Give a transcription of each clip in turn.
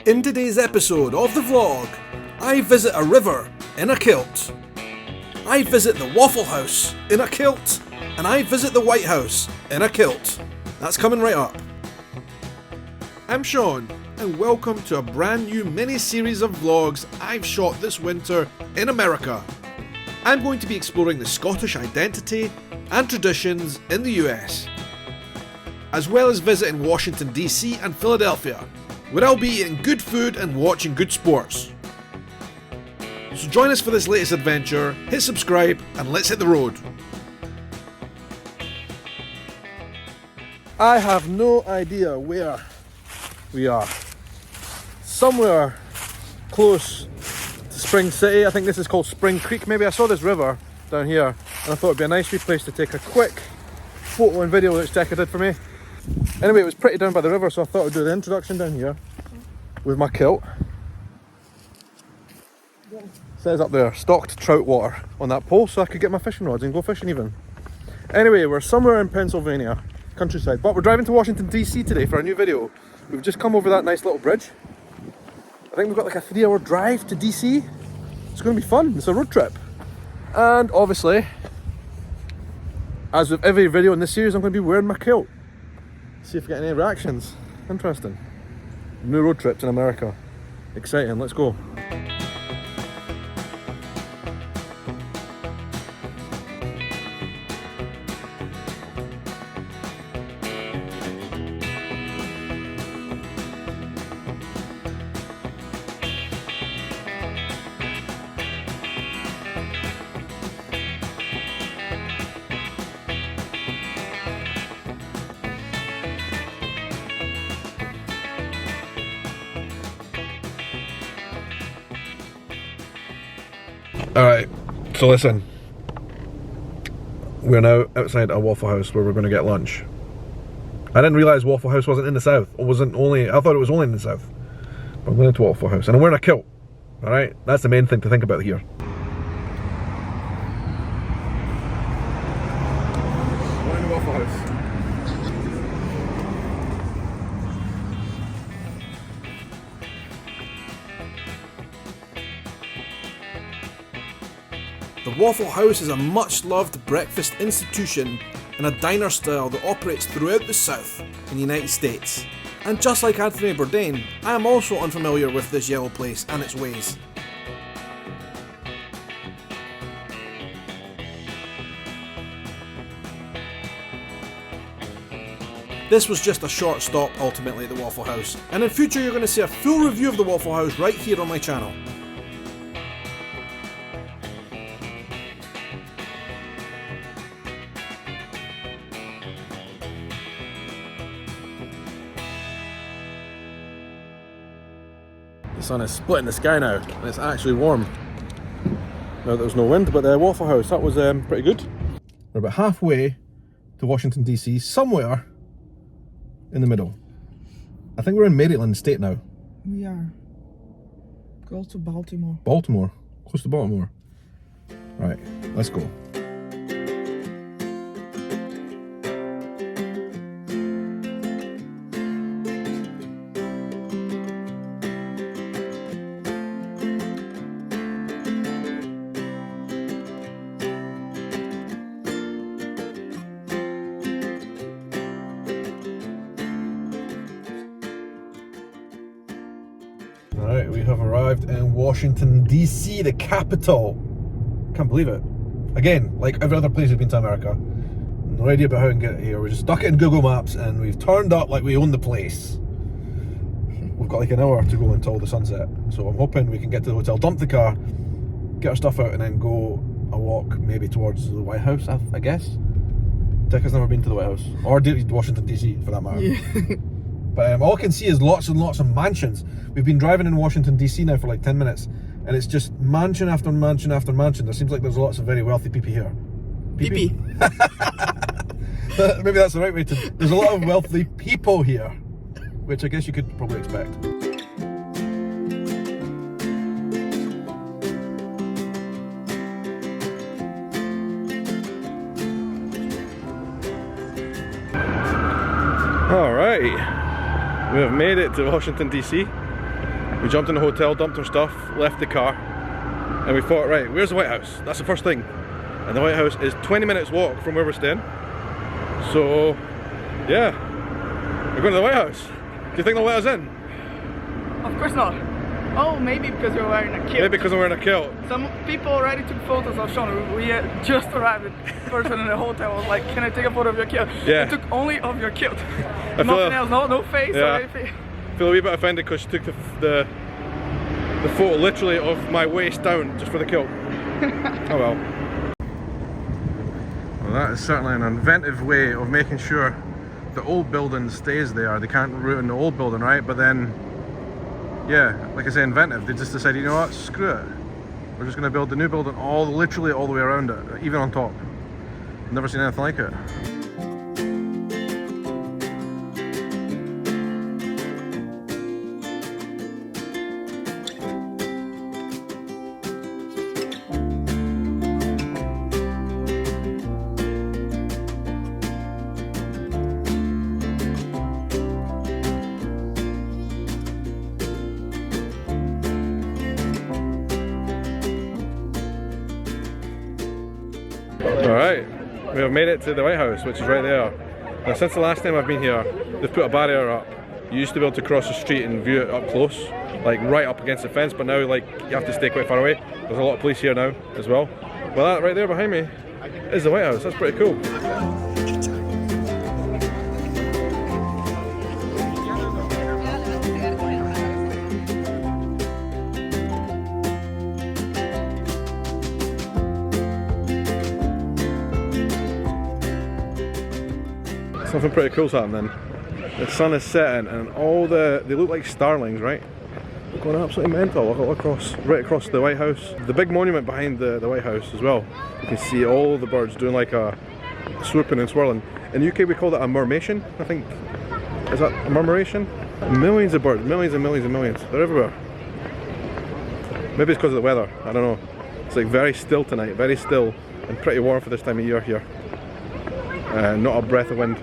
In today's episode of the vlog, I visit a river in a kilt. I visit the Waffle House in a kilt, and I visit the White House in a kilt. That's coming right up. I'm Sean, and welcome to a brand new mini-series of vlogs I've shot this winter in America. I'm going to be exploring the Scottish identity and traditions in the US, as well as visiting Washington DC and Philadelphia, where I'll be eating good food and watching good sports. So join us for this latest adventure, hit subscribe, and let's hit the road. I have no idea where we are. Somewhere close to Spring City. I think this is called Spring Creek maybe. I saw this river down here and I thought it'd be a nice wee place to take a quick photo and video that Cheesecake did for me. Anyway, it was pretty down by the river, so I thought I'd do the introduction down here with my kilt. It says up there, stocked trout water on that pole, so I could get my fishing rods and go fishing even. Anyway, we're somewhere in Pennsylvania, countryside, but we're driving to Washington DC today for a new video. We've just come over that nice little bridge. I think we've got like a 3-hour drive to DC. It's going to be fun, it's a road trip. And obviously, as with every video in this series, I'm going to be wearing my kilt. See if we get any reactions. Interesting. New road trips in America. Exciting, let's go. Alright, so listen, we're now outside a Waffle House where we're going to get lunch. I didn't realise Waffle House wasn't in the south, I thought it was only in the south. But I'm going to Waffle House and I'm wearing a kilt, alright? That's the main thing to think about here. We're in the Waffle House. The Waffle House is a much-loved breakfast institution and a diner style that operates throughout the South in the United States. And just like Anthony Bourdain, I am also unfamiliar with this yellow place and its ways. This was just a short stop ultimately at the Waffle House, and in future you're going to see a full review of the Waffle House right here on my channel. The sun is splitting the sky now, and it's actually warm. Now there's no wind, but the Waffle House, that was pretty good. We're about halfway to Washington DC, somewhere in the middle. I think we're in Maryland state now. We are. Close to Baltimore. Baltimore? Close to Baltimore. Right, let's go. Alright, we have arrived in Washington DC, the capital. Can't believe it. Again, like every other place we've been to America, no idea about how we can get here. We just stuck it in Google Maps and we've turned up like we own the place. We've got like an hour to go until the sunset, so I'm hoping we can get to the hotel, dump the car, get our stuff out and then go a walk maybe towards the White House, I guess. Dick has never been to the White House, or Washington DC for that matter. Yeah. But all I can see is lots and lots of mansions. We've been driving in Washington DC now for like 10 minutes and it's just mansion after mansion after mansion. There seems like there's lots of very wealthy people here. Pee-pee. Maybe that's the right way to... There's a lot of wealthy people here, which I guess you could probably expect. Alright, we have made it to Washington DC. We jumped in the hotel, dumped our stuff, left the car, and we thought, right, where's the White House? That's the first thing. And the White House is 20 minutes walk from where we're staying. So, yeah, we're going to the White House. Do you think they'll let us in? Of course not. Oh, maybe because you're wearing a kilt. Maybe because I'm wearing a kilt. Some people already took photos of Sean. We just arrived. The person in the hotel was like, "Can I take a photo of your kilt?" Yeah. I took only of your kilt. I Nothing else. No face or anything. I feel a wee bit offended because she took the photo literally of my waist down just for the kilt. Oh well. Well, that is certainly an inventive way of making sure the old building stays there. They can't ruin the old building, right? But then, yeah, like I say, inventive. They just decided, you know what, screw it. We're just going to build the new building literally all the way around it, even on top. Never seen anything like it. Alright, we have made it to the White House, which is right there. Now, since the last time I've been here, they've put a barrier up. You used to be able to cross the street and view it up close, like right up against the fence, but now like you have to stay quite far away. There's a lot of police here now as well. Well, that right there behind me is the White House. That's pretty cool. Something pretty cool's happening. The sun is setting and they look like starlings, right? Going absolutely mental right across the White House. The big monument behind the White House as well. You can see all the birds doing like a swooping and swirling. In the UK we call that a murmuration, I think. Is that a murmuration? Millions of birds, millions and millions and millions. They're everywhere. Maybe it's because of the weather, I don't know. It's like very still tonight, very still and pretty warm for this time of year here. Not a breath of wind.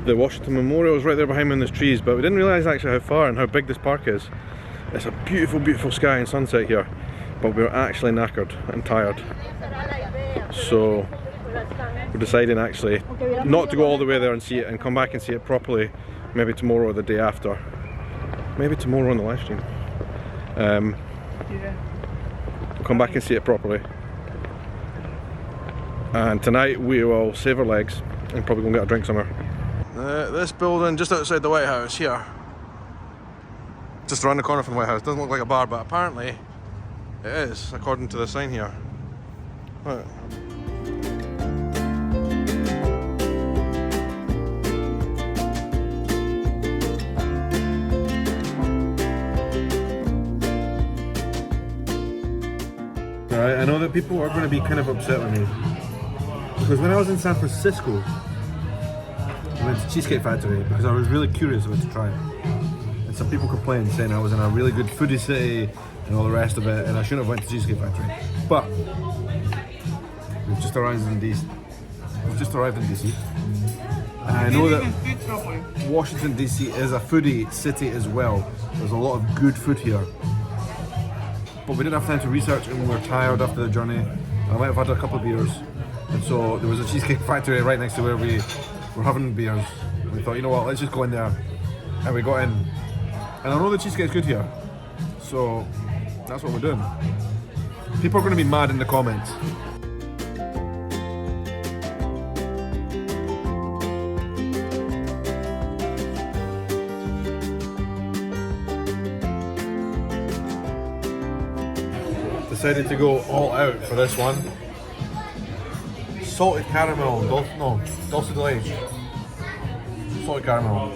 The Washington Memorial is right there behind me in these trees, but we didn't realise actually how far and how big this park is. It's a beautiful, beautiful sky and sunset here, but we're actually knackered and tired. So we're deciding actually not to go all the way there and see it and come back and see it properly maybe tomorrow or the day after. Maybe tomorrow on the live stream. We'll come back and see it properly. And tonight we will save our legs and probably go and get a drink somewhere. This building just outside the White House here, just around the corner from the White House, doesn't look like a bar, but apparently it is, according to the sign here. Right. Alright, I know that people are going to be kind of upset with me, because when I was in San Francisco, I went to Cheesecake Factory because I was really curious about to try it. And some people complained saying I was in a really good foodie city and all the rest of it, and I shouldn't have went to Cheesecake Factory. But we've just arrived in DC. And I know that Washington DC is a foodie city as well. There's a lot of good food here. But we didn't have time to research and we were tired after the journey. I might have had a couple of beers. And so there was a Cheesecake Factory right next to where we were having beers. And we thought, you know what, let's just go in there. And we got in. And I know the cheesecake's good here. So that's what we're doing. People are going to be mad in the comments. Decided to go all out for this one. Salted caramel, dulce de leche. Salted caramel.